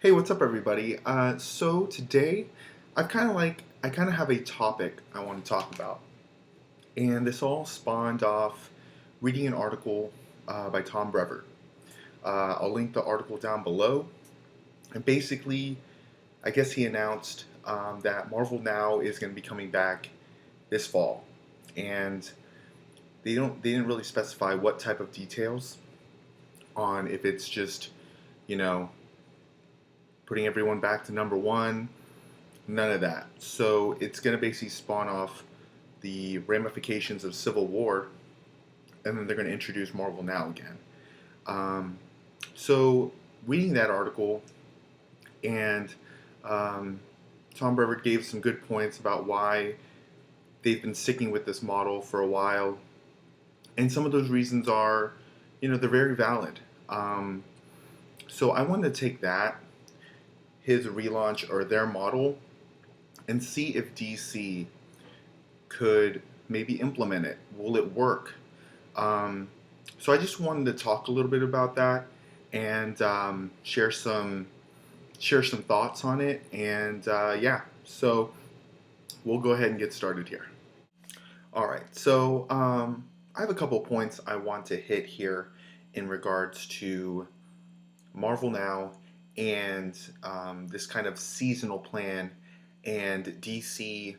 Hey, what's up, everybody? So today, I kind of have a topic I want to talk about, and this all spawned off reading an article by Tom Brevoort. I'll link the article down below, and basically, I guess he announced that Marvel Now is going to be coming back this fall, and they didn't really specify what type of details on if it's just you know putting everyone back to number one. None of that. So it's going to basically spawn off the ramifications of Civil War, and then they're going to introduce Marvel Now again. Um, so reading that article, and um, Tom Brevoort gave some good points about why they've been sticking with this model for a while, and some of those reasons are, they're very valid. So I wanted to take that, his relaunch or their model, and see if DC could maybe implement it. Will it work? Um, so I just wanted to talk a little bit about that and share some thoughts on it. And yeah, so we'll go ahead and get started here. All right. So I have a couple points I want to hit here in regards to Marvel Now and this kind of seasonal plan and DC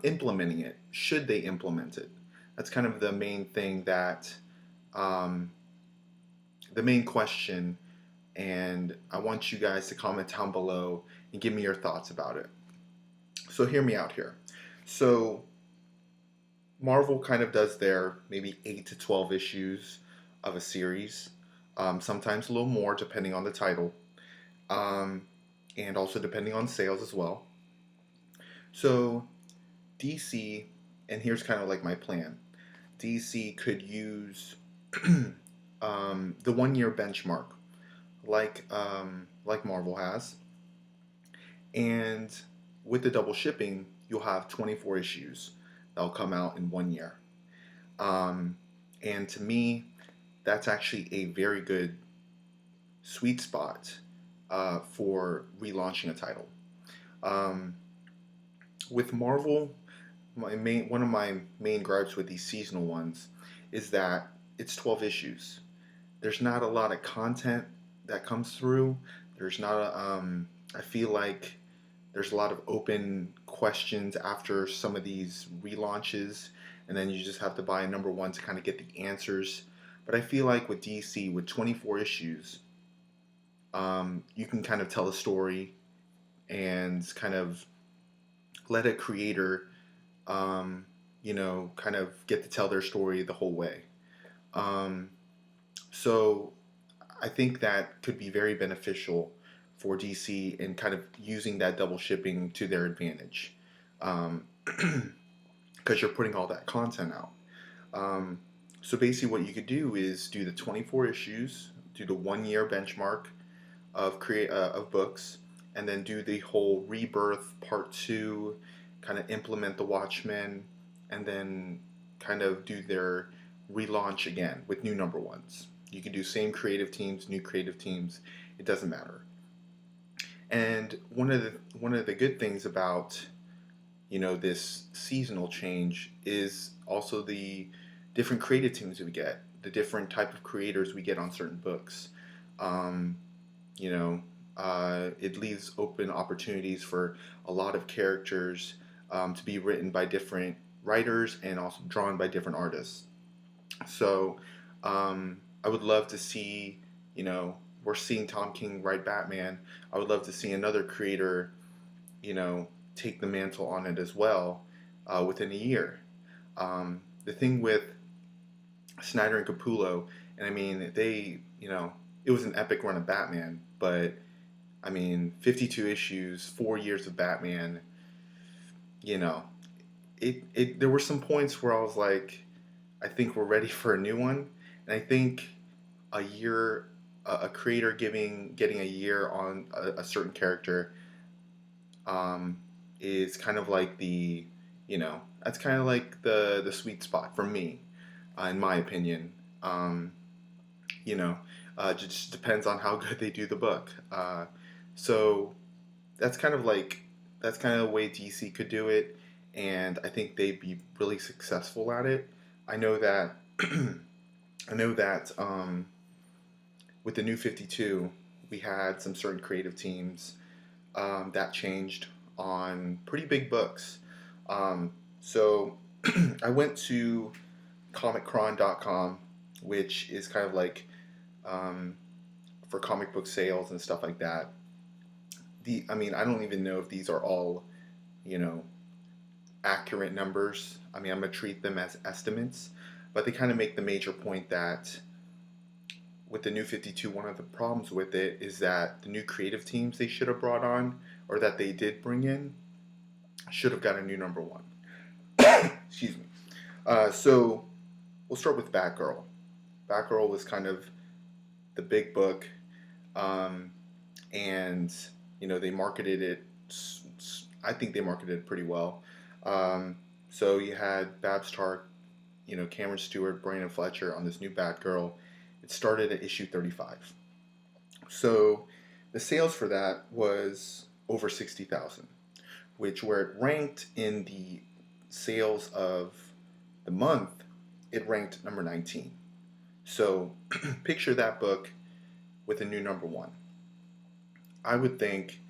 implementing it. Should they implement it? That's kind of the main thing um, the main question, and I want you guys to comment down below and give me your thoughts about it. So hear me out here. So Marvel kind of does their maybe 8 to 12 issues of a series, sometimes a little more depending on the title, um, and also depending on sales as well. So DC, and here's kind of like my plan. DC could use the 1 year benchmark, like Marvel has, and with the double shipping, you'll have 24 issues that'll come out in 1 year. Um, and to me, that's actually a very good sweet spot for relaunching a title. Um, with Marvel, one of my main gripes with these seasonal ones is that it's 12 issues. There's not a lot of content that comes through. There's not I feel like there's a lot of open questions after some of these relaunches, and then you just have to buy a number one to kind of get the answers. But I feel like with DC, with 24 issues, you can kind of tell a story and kind of let a creator, kind of get to tell their story the whole way. Um, so I think that could be very beneficial for DC in kind of using that double shipping to their advantage, because you're putting all that content out. Um, so basically, what you could do is do the 24 issues, do the 1 year benchmark of books, and then do the whole Rebirth Part Two, kind of implement the Watchmen, and then kind of do their relaunch again with new number ones. You can do same creative teams, new creative teams. It doesn't matter. And one of the good things about this seasonal change is also the different creative teams we get, the different type of creators we get on certain books. Um, it leaves open opportunities for a lot of characters to be written by different writers and also drawn by different artists. So I would love to see, we're seeing Tom King write Batman. I would love to see another creator, take the mantle on it as well within a year. The thing with Snyder and Capullo, and I mean, it was an epic run of Batman, but I mean, 52 issues, 4 years of Batman, you know, there were some points where I was like, I think we're ready for a new one. And I think a year, a creator getting a year on a certain character um, is kind of like that's kind of like the sweet spot for me, in my opinion. Um, you know, Just depends on how good they do the book. So that's kind of like that's kind of the way DC could do it, and I think they'd be really successful at it. I know that I know that with the New 52, we had some certain creative teams that changed on pretty big books. So I went to comiccron.com, which is kind of like um, for comic book sales and stuff like that. I mean, I don't even know if these are all, you know, accurate numbers. I mean, I'm gonna treat them as estimates, but they kind of make the major point that with the New 52, one of the problems with it is that the new creative teams they should have brought on, or that they did bring in, should have got a new number one. Excuse me. So we'll start with Batgirl. Batgirl was kind of the big book, um, and they marketed it. I think they marketed it pretty well. So you had Babs Tark, Cameron Stewart, Brandon Fletcher on this new Batgirl. It started at issue 35. So the sales for that was over 60,000, which where it ranked in the sales of the month, it ranked number 19. So picture that book with a new number one. I would think,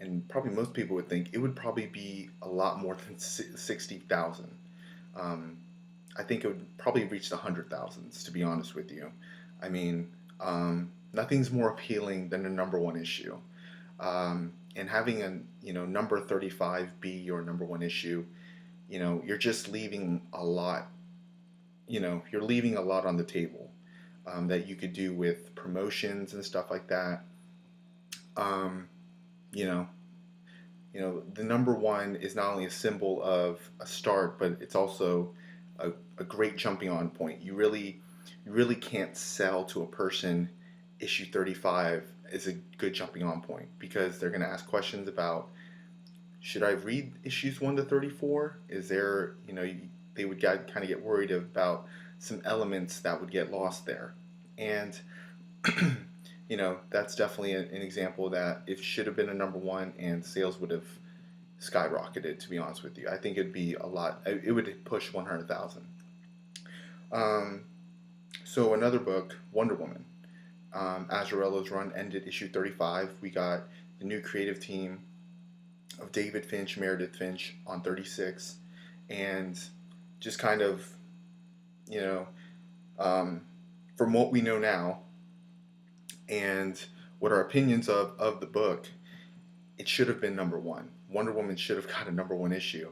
and probably most people would think, it would probably be a lot more than 60,000. I think it would probably reach the 100,000s, to be honest with you. I mean, nothing's more appealing than a number one issue. And having a number 35 be your number one issue, you're just leaving a lot. You're leaving a lot on the table that you could do with promotions and stuff like that. Um, you know, the number one is not only a symbol of a start, but it's also a great jumping on point. You really can't sell to a person issue 35 is a good jumping on point, because they're going to ask questions about, should I read issues 1 to 34? Is there, they would kind of get worried about some elements that would get lost there. And, that's definitely an example that it should have been a number one, and sales would have skyrocketed, to be honest with you. I think it'd be a lot, it would push 100,000. So another book, Wonder Woman. Azzarello's run ended issue 35. We got the new creative team of David Finch, Meredith Finch on 36, and just kind of, from what we know now and what our opinions of the book, it should have been number one. Wonder Woman should have got a number one issue.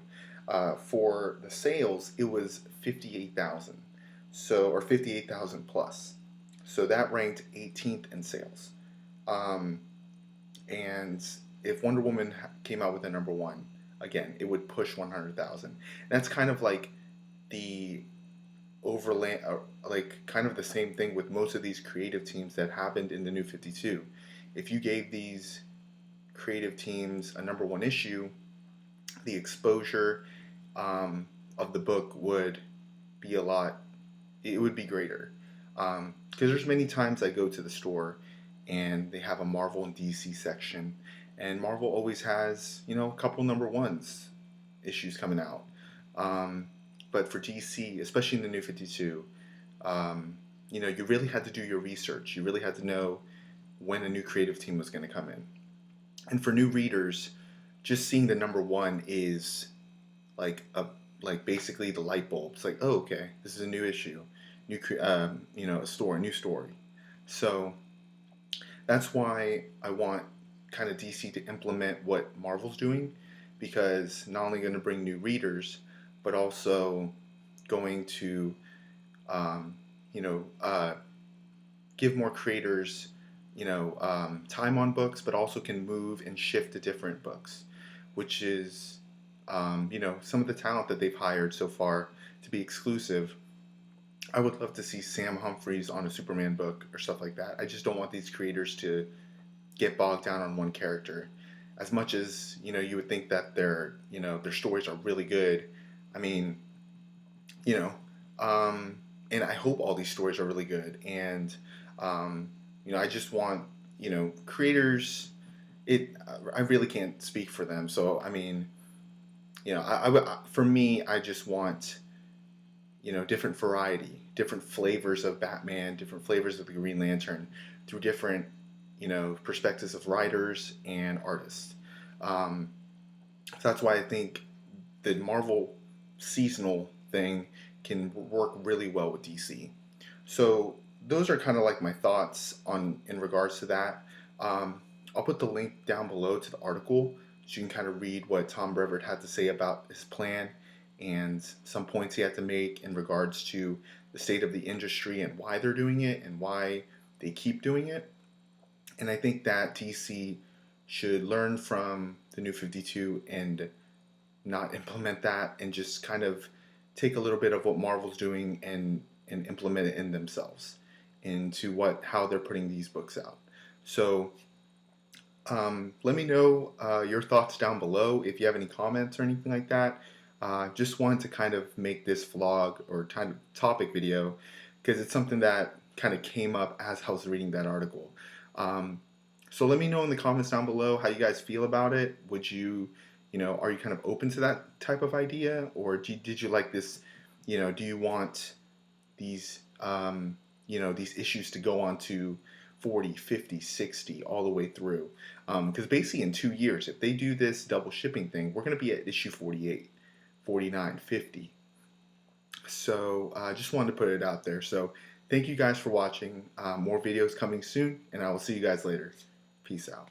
For the sales, it was 58,000, or 58,000 plus. So that ranked 18th in sales. And if Wonder Woman came out with a number one, again, it would push 100,000. That's kind of like the kind of the same thing with most of these creative teams that happened in the New 52. If you gave these creative teams a number one issue, the exposure of the book would be it would be greater. Because there's many times I go to the store and they have a Marvel and DC section, and Marvel always has, a couple number ones issues coming out. But for DC, especially in the New 52, you really had to do your research. You really had to know when a new creative team was going to come in. And for new readers, just seeing the number one is like basically the light bulb. It's like, oh, okay, this is a new issue, new a new story. So that's why I want kind of DC to implement what Marvel's doing, because not only going to bring new readers, but also going to give more creators time on books, but also can move and shift to different books, which is some of the talent that they've hired so far to be exclusive. I would love to see Sam Humphries on a Superman book or stuff like that. I just don't want these creators to get bogged down on one character. As much as you would think that their stories are really good. I mean, and I hope all these stories are really good. And Um, I just want, creators. I really can't speak for them. So I mean, for me, I just want, different variety, different flavors of Batman, different flavors of the Green Lantern, through different, perspectives of writers and artists. Um, so that's why I think the Marvel seasonal thing can work really well with DC. So those are kind of like my thoughts on in regards to that. Um, I'll put the link down below to the article so you can kind of read what Tom Brevoort had to say about his plan and some points he had to make in regards to the state of the industry and why they're doing it and why they keep doing it. And I think that DC should learn from the New 52 and not implement that and just kind of take a little bit of what Marvel's doing and implement it in themselves into how they're putting these books out. So let me know your thoughts down below if you have any comments or anything like that. Just wanted to kind of make this vlog or kind of topic video because it's something that kind of came up as I was reading that article. Um, so let me know in the comments down below how you guys feel about it. Would you, are you kind of open to that type of idea, or did you like this? Do you want these, these issues to go on to 40, 50, 60, all the way through? Because basically in 2 years, if they do this double shipping thing, we're going to be at issue 48, 49, 50. So I just wanted to put it out there. So thank you guys for watching. More videos coming soon, and I will see you guys later. Peace out.